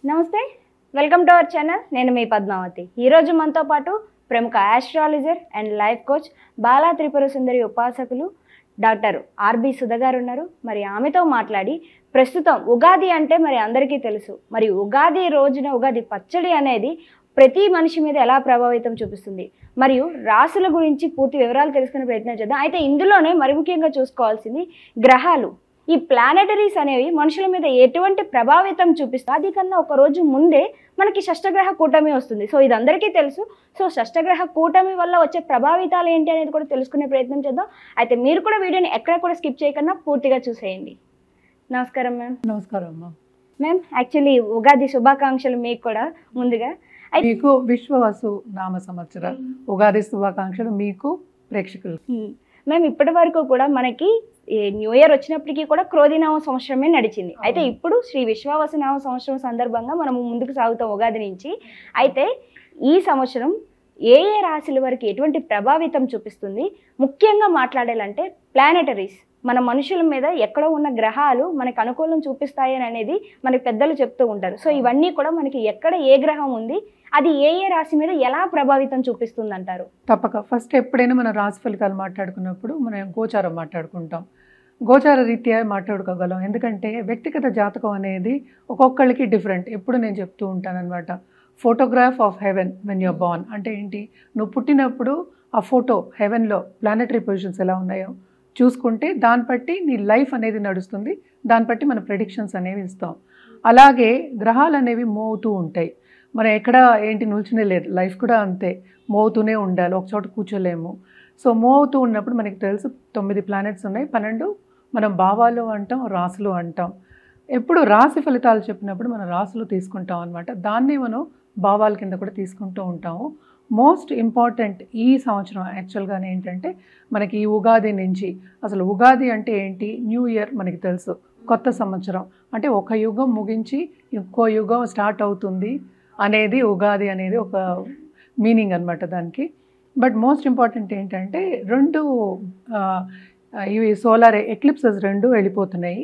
నమస్తే, welcome to our channel. నేను మీ పద్మావతి. ఈరోజు మనతో పాటు ప్రముఖ astrologer and life coach Bala Tripura Sundari ఉపాసకులు డాక్టర్ ఆర్బి సుధ గారు ఉన్నారు. మరి ఆమెతో మాట్లాడి ప్రస్తుతం ఉగాది అంటే మరి అందరికీ తెలుసు. మరి ఉగాది రోజున ఉగాది పచ్చడి అనేది ప్రతి మనిషి మీద ఎలా ప్రభావితం చూపిస్తుంది, మరియు రాశుల గురించి పూర్తి వివరాలు తెలుసుకునే ప్రయత్నం చేద్దాం. అయితే ఇందులోనే మరి ముఖ్యంగా చూసుకోవాల్సింది గ్రహాలు. ఈ ప్లానెటరీస్ అనేవి మనుషుల మీద ఎటువంటి ప్రభావితం చూపిస్తాయి. అది కన్నా ఒక రోజు ముందే మనకి షష్టగ్రహ కూటమి వస్తుంది. సో ఇది అందరికీ తెలుసు. సో షష్టగ్రహ కూటమి వల్ల వచ్చే ప్రభావితాలు ఏంటి అనేది కూడా తెలుసుకునే ప్రయత్నం చేద్దాం. అయితే మీరు కూడా వీడియోని ఎక్కడ కూడా స్కిప్ చేయకుండా పూర్తిగా చూసేయండి. నమస్కారం మ్యామ్. నమస్కారం అమ్మా. మ్యామ్, యాక్చువల్లీ ఉగాది శుభాకాంక్షలు మీకు కూడా ముందుగా. మీకు విశ్వవసు నామ సంవత్సర ఉగాది శుభాకాంక్షలు మీకు ప్రేక్షకులు. మ్యామ్, ఇప్పటి వరకు కూడా మనకి న్యూ ఇయర్ వచ్చినప్పటికీ కూడా క్రోధినామ సంవత్సరమే నడిచింది. అయితే ఇప్పుడు శ్రీ విశ్వావసునామ సంవత్సరం సందర్భంగా మనము ముందుకు సాగుతాం ఉగాది నుంచి. అయితే ఈ సంవత్సరం ఏ ఏ రాశుల వరకు ఎటువంటి ప్రభావితం చూపిస్తుంది, ముఖ్యంగా మాట్లాడాలంటే ప్లానెటరీస్ మన మనుషుల మీద ఎక్కడో ఉన్న గ్రహాలు మనకు అనుకూలం చూపిస్తాయని అనేది మనకి పెద్దలు చెప్తూ ఉంటారు. సో ఇవన్నీ కూడా మనకి ఎక్కడ ఏ గ్రహం ఉంది, అది ఏ ఏ రాశి మీద ఎలా ప్రభావితం చూపిస్తుంది అంటారు? తప్పక ఫస్ట్ ఎప్పుడైనా మన రాశి ఫలితాలు మాట్లాడుకున్నప్పుడు మనం గోచారం మాట్లాడుకుంటాం. గోచార రీత్యా మాట్లాడుకోగలం. ఎందుకంటే వ్యక్తిగత జాతకం అనేది ఒక్కొక్కళ్ళకి డిఫరెంట్. ఎప్పుడు నేను చెప్తూ ఉంటాను అనమాట, photograph of heaven when you're born. అంటే ఏంటి, నువ్వు పుట్టినప్పుడు ఆ ఫోటో హెవెన్లో ప్లానెటరీ పొజిషన్స్ ఎలా ఉన్నాయో చూసుకుంటే దాన్ని బట్టి నీ లైఫ్ అనేది నడుస్తుంది. దాన్ని బట్టి మన ప్రెడిక్షన్స్ అనేవి ఇస్తాం. అలాగే గ్రహాలు అనేవి మోగుతూ ఉంటాయి. మనం ఎక్కడ ఏంటి నిల్చునే లేదు, లైఫ్ కూడా అంతే, మోగుతూనే ఉండాలి, ఒక చోట కూర్చోలేము. సో మోగుతూ ఉన్నప్పుడు మనకి తెలుసు 9 ప్లానెట్స్ ఉన్నాయి, 12 మనం భావాలు అంటాం, రాసులు అంటాం. ఎప్పుడు రాశి ఫలితాలు చెప్పినప్పుడు మనం రాసులు తీసుకుంటాం అనమాట. దాన్ని మనం భావాల కింద కూడా తీసుకుంటూ ఉంటాము. మోస్ట్ ఇంపార్టెంట్ ఈ సంవత్సరం యాక్చువల్గానే ఏంటంటే మనకి ఈ ఉగాది నుంచి, అసలు ఉగాది అంటే ఏంటి, న్యూ ఇయర్ మనకి తెలుసు, కొత్త సంవత్సరం అంటే ఒక యుగం ముగించి ఇంకో యుగం స్టార్ట్ అవుతుంది అనేది ఉగాది అనేది ఒక మీనింగ్ అనమాట దానికి. బట్ మోస్ట్ ఇంపార్టెంట్ ఏంటంటే ఇవి సోలార్ ఎక్లిప్సెస్ 2 వెళ్ళిపోతున్నాయి.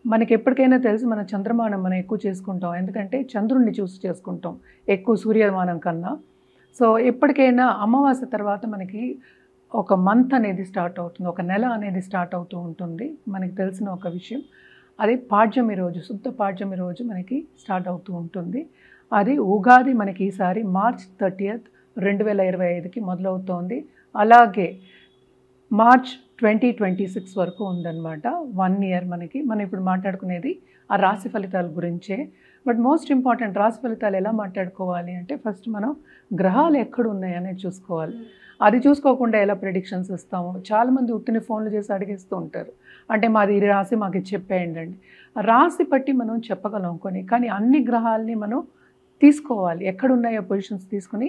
మనకి ఎప్పటికైనా తెలుసు మన చంద్రమానం మనం ఎక్కువ చేసుకుంటాం, ఎందుకంటే చంద్రుడిని చూసి చేసుకుంటాం ఎక్కువ సూర్యమానం కన్నా. సో ఎప్పటికైనా అమావాస్య తర్వాత మనకి ఒక మంత్ అనేది స్టార్ట్ అవుతుంది, ఒక నెల అనేది స్టార్ట్ అవుతూ ఉంటుంది. మనకి తెలిసిన ఒక విషయం, అది పాడ్యమి రోజు, శుద్ధ పాడ్యమి రోజు మనకి స్టార్ట్ అవుతూ ఉంటుంది. అది ఉగాది మనకి ఈసారి మార్చ్ 30, 2025కి మొదలవుతోంది. అలాగే మార్చ్ 2026 వరకు ఉందన్నమాట, 1 ఇయర్ మనకి. మనం ఇప్పుడు మాట్లాడుకునేది ఆ రాశి ఫలితాల గురించే. బట్ మోస్ట్ ఇంపార్టెంట్, రాశి ఫలితాలు ఎలా మాట్లాడుకోవాలి అంటే ఫస్ట్ మనం గ్రహాలు ఎక్కడ ఉన్నాయనేది చూసుకోవాలి. అది చూసుకోకుండా ఎలా ప్రెడిక్షన్స్ ఇస్తాము. చాలామంది ఉత్తిని ఫోన్లు చేసి అడిగేస్తూ ఉంటారు, అంటే మాది ఈ రాశి మాకు ఇది చెప్పేయండి అండి. రాశి బట్టి మనం చెప్పగలం కొన్ని, కానీ అన్ని గ్రహాలని మనం తీసుకోవాలి, ఎక్కడున్నాయో పొజిషన్స్ తీసుకుని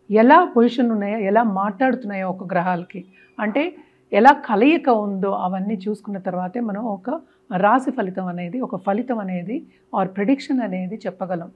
ఎలా పొజిషన్ ఉన్నాయో, ఎలా మాట్లాడుతున్నాయో ఒక గ్రహాలకి, అంటే ఎలా కలయిక ఉందో అవన్నీ చూసుకున్న తర్వాతే మనం ఒక రాశి ఫలితం అనేది, ఒక ఫలితం అనేది ఆర్ ప్రెడిక్షన్ అనేది చెప్పగలం.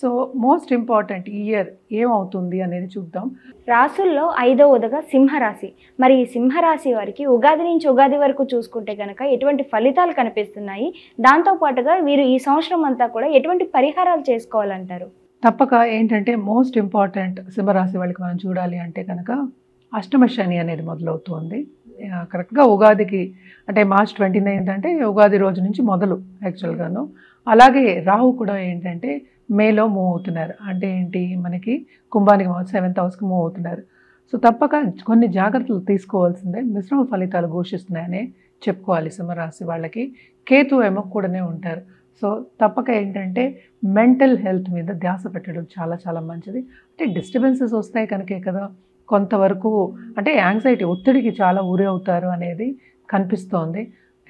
సో మోస్ట్ ఇంపార్టెంట్ ఈ ఇయర్ ఏమవుతుంది అనేది చూద్దాం. రాసుల్లో 5వదిగా సింహరాశి. మరి ఈ సింహరాశి వారికి ఉగాది నుంచి ఉగాది వరకు చూసుకుంటే కనుక ఎటువంటి ఫలితాలు కనిపిస్తున్నాయి, దాంతోపాటుగా వీరు ఈ సంవత్సరం అంతా కూడా ఎటువంటి పరిహారాలు చేసుకోవాలంటారు? తప్పక ఏంటంటే మోస్ట్ ఇంపార్టెంట్ సింహరాశి వాళ్ళకి మనం చూడాలి అంటే కనుక అష్టమ శని అనేది మొదలవుతుంది కరెక్ట్గా ఉగాదికి, అంటే మార్చ్ 29 అంటే ఉగాది రోజు నుంచి మొదలు యాక్చువల్గాను. అలాగే రాహు కూడా ఏంటంటే మేలో మూవ్ అవుతున్నారు, అంటే ఏంటి మనకి కుంభానికి 7th హౌస్కి మూవ్ అవుతున్నారు. సో తప్పక కొన్ని జాగ్రత్తలు తీసుకోవాల్సిందే. మిశ్రమ ఫలితాలు ఘోషిస్తున్నాయని చెప్పుకోవాలి సింహరాశి వాళ్ళకి. కేతు ఏమో కూడానే ఉంటారు. సో తప్పక ఏంటంటే మెంటల్ హెల్త్ మీద ధ్యాస పెట్టడం చాలా చాలా మంచిది. అంటే డిస్టర్బెన్సెస్ వస్తాయి కనుకే కదా కొంతవరకు, అంటే యాంగ్జైటీ, ఒత్తిడికి చాలా ఊరి అవుతారు అనేది కనిపిస్తోంది.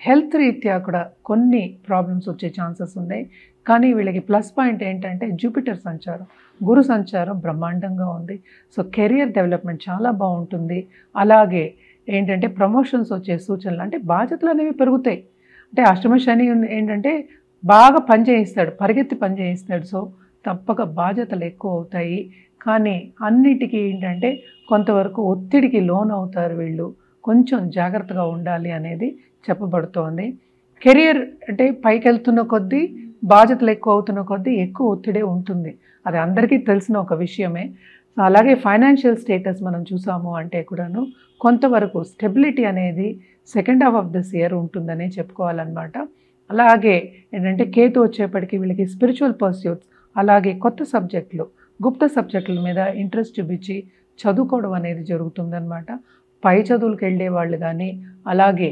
హెల్త్ రీత్యా కూడా కొన్ని ప్రాబ్లమ్స్ వచ్చే ఛాన్సెస్ ఉన్నాయి. కానీ వీళ్ళకి ప్లస్ పాయింట్ ఏంటంటే జూపిటర్ సంచారం, గురు సంచారం బ్రహ్మాండంగా ఉంది. సో కెరియర్ డెవలప్మెంట్ చాలా బాగుంటుంది. అలాగే ఏంటంటే ప్రమోషన్స్ వచ్చే సూచనలు, అంటే బాధ్యతలు అనేవి పెరుగుతాయి. అంటే అష్టమ శని ఏంటంటే బాగా పని చేయిస్తాడు, పరిగెత్తి పని చేయిస్తాడు. సో తప్పక బాధ్యతలు ఎక్కువ అవుతాయి. కానీ అన్నిటికీ ఏంటంటే కొంతవరకు ఒత్తిడికి లోన్ అవుతారు వీళ్ళు, కొంచెం జాగ్రత్తగా ఉండాలి అనేది చెప్పబడుతోంది. కెరియర్ అంటే పైకి వెళ్తున్న కొద్దీ బాధ్యతలు ఎక్కువ అవుతున్న కొద్దీ ఎక్కువ ఒత్తిడే ఉంటుంది. అది అందరికీ తెలిసిన ఒక విషయమే. సో అలాగే ఫైనాన్షియల్ స్టేటస్ మనం చూసాము అంటే కూడాను కొంతవరకు స్టెబిలిటీ అనేది second half of this year ఉంటుందనే చెప్పుకోవాలన్నమాట. అలాగే ఏంటంటే కేతు వచ్చేప్పటికి వీళ్ళకి స్పిరిచువల్ పర్స్యూట్స్, అలాగే కొత్త సబ్జెక్టులు, గుప్త సబ్జెక్టుల మీద ఇంట్రెస్ట్ చూపించి చదువుకోవడం అనేది జరుగుతుందన్నమాట. పై చదువులకు వెళ్ళే వాళ్ళు కానీ, అలాగే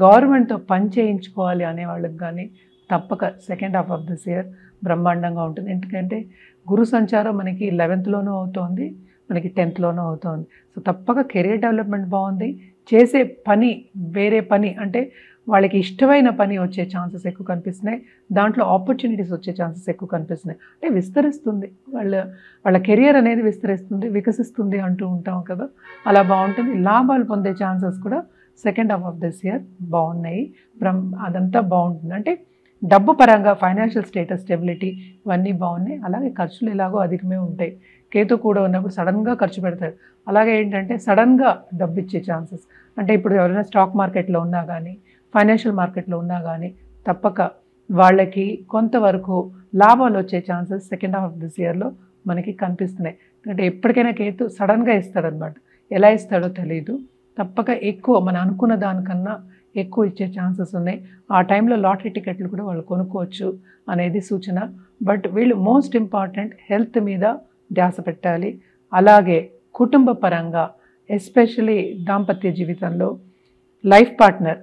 గవర్నమెంట్తో పని చేయించుకోవాలి అనే వాళ్ళకి కానీ తప్పక second half of this year బ్రహ్మాండంగా ఉంటుంది. ఎందుకంటే గురు సంచారం మనకి 11th అవుతోంది, మనకి 10th అవుతోంది. సో తప్పక కెరీర్ డెవలప్మెంట్ బాగుంది. చేసే పని వేరే పని అంటే వాళ్ళకి ఇష్టమైన పని వచ్చే ఛాన్సెస్ ఎక్కువ కనిపిస్తున్నాయి. దాంట్లో ఆపర్చునిటీస్ వచ్చే ఛాన్సెస్ ఎక్కువ కనిపిస్తున్నాయి. అంటే విస్తరిస్తుంది, వాళ్ళ కెరియర్ అనేది విస్తరిస్తుంది, వికసిస్తుంది అంటూ ఉంటాం కదా, అలా బాగుంటుంది. లాభాలు పొందే ఛాన్సెస్ కూడా second half of this year బాగున్నాయి. అదంతా బాగుంటుంది. అంటే డబ్బు పరంగా ఫైనాన్షియల్ స్టేటస్, స్టెబిలిటీ ఇవన్నీ బాగున్నాయి. అలాగే ఖర్చులు ఎలాగో అధికమే ఉంటాయి. కేతు కూడా ఉన్నప్పుడు సడన్గా ఖర్చు పెడతాడు. అలాగే ఏంటంటే సడన్గా డబ్బు ఇచ్చే ఛాన్సెస్, అంటే ఇప్పుడు ఎవరైనా స్టాక్ మార్కెట్లో ఉన్నా కానీ, ఫైనాన్షియల్ మార్కెట్లో ఉన్నా కానీ తప్పక వాళ్ళకి కొంతవరకు లాభాలు వచ్చే chances second half of this ఇయర్లో మనకి కనిపిస్తున్నాయి. అంటే ఎప్పటికైనా కేతు సడన్గా ఇస్తాడనమాట. ఎలా ఇస్తాడో తెలియదు. తప్పక ఎక్కువ మనం అనుకున్న దానికన్నా ఎక్కువ ఇచ్చే ఛాన్సెస్ ఉన్నాయి. ఆ టైంలో లాటరీ టికెట్లు కూడా వాళ్ళు కొనుక్కోవచ్చు అనేది సూచన. బట్ వీళ్ళు మోస్ట్ ఇంపార్టెంట్ హెల్త్ మీద ధ్యాస పెట్టాలి. అలాగే కుటుంబ పరంగా ఎస్పెషలీ దాంపత్య జీవితంలో లైఫ్ పార్ట్నర్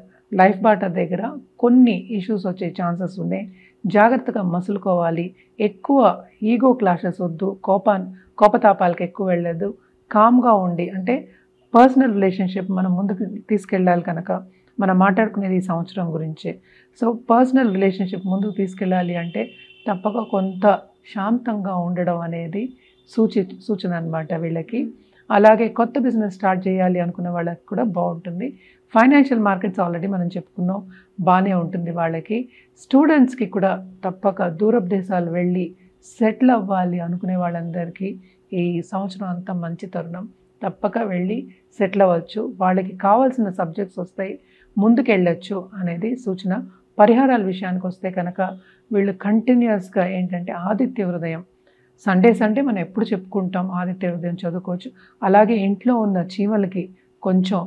దగ్గర కొన్ని ఇష్యూస్ వచ్చే ఛాన్సెస్ ఉన్నాయి. జాగ్రత్తగా మసులుకోవాలి. ఎక్కువ ఈగో క్లాషెస్ వద్దు, కోపతాపాలకు ఎక్కువ వెళ్ళదు. కామ్గా ఉండి, అంటే పర్సనల్ రిలేషన్షిప్ మనం ముందుకు తీసుకెళ్ళాలి కనుక మనం మాట్లాడుకునేది ఈ సంవత్సరం గురించే. సో పర్సనల్ రిలేషన్షిప్ ముందుకు తీసుకెళ్ళాలి అంటే తప్పక కొంత శాంతంగా ఉండడం అనేది సూచన అనమాట వీళ్ళకి. అలాగే కొత్త బిజినెస్ స్టార్ట్ చేయాలి అనుకున్న వాళ్ళకి కూడా బాగుంటుంది. ఫైనాన్షియల్ మార్కెట్స్ ఆల్రెడీ మనం చెప్పుకున్నాం, బాగానే ఉంటుంది వాళ్ళకి. స్టూడెంట్స్కి కూడా తప్పక దూరపు దేశాలు వెళ్ళి సెటిల్ అవ్వాలి అనుకునే వాళ్ళందరికీ ఈ సంవత్సరం అంతా మంచి తరుణం. తప్పక వెళ్ళి సెటిల్ అవ్వచ్చు. వాళ్ళకి కావాల్సిన సబ్జెక్ట్స్ వస్తాయి, ముందుకెళ్ళచ్చు అనేది సూచన. పరిహారాల విషయానికి వస్తే కనుక వీళ్ళు కంటిన్యూస్గా ఏంటంటే ఆదిత్య హృదయం, సండే మనం ఎప్పుడు చెప్పుకుంటాం ఆదిత్య హృదయం చదువుకోవచ్చు. అలాగే ఇంట్లో ఉన్న చీమలకి కొంచెం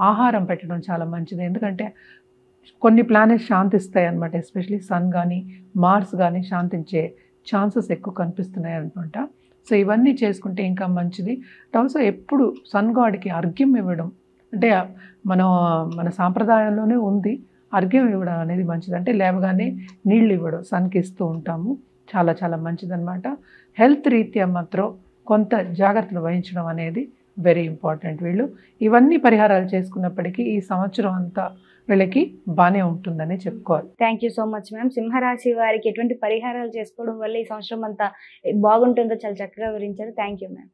ఆహారం పెట్టడం చాలా మంచిది. ఎందుకంటే కొన్ని ప్లానెట్స్ శాంతిస్తాయి అనమాట. ఎస్పెషలీ సన్ కానీ మార్స్ కానీ శాంతించే ఛాన్సెస్ ఎక్కువ కనిపిస్తున్నాయి అనమాట. సో ఇవన్నీ చేసుకుంటే ఇంకా మంచిది. ఆల్సో ఎప్పుడు సన్ గాడ్కి అర్ఘ్యం ఇవ్వడం, అంటే మన సాంప్రదాయంలోనే ఉంది అర్ఘ్యం ఇవ్వడం అనేది మంచిది. అంటే లేవగానే నీళ్ళు ఇవ్వడం సన్కి ఇస్తూ ఉంటాము, చాలా చాలా మంచిదన్నమాట. హెల్త్ రీత్యా మాత్రం కొంత జాగ్రత్తలు వహించడం అనేది వెరీ ఇంపార్టెంట్. వీళ్ళు ఇవన్నీ పరిహారాలు చేసుకున్నప్పటికీ ఈ సంవత్సరం అంతా వీళ్ళకి బాగానే ఉంటుందని చెప్పుకోవాలి. Thank you so much ma'am. సింహరాశి వారికి ఎటువంటి పరిహారాలు చేసుకోవడం వల్ల ఈ సంవత్సరం అంతా బాగుంటుందో చాలా చక్కగా వివరించారు. Thank you ma'am.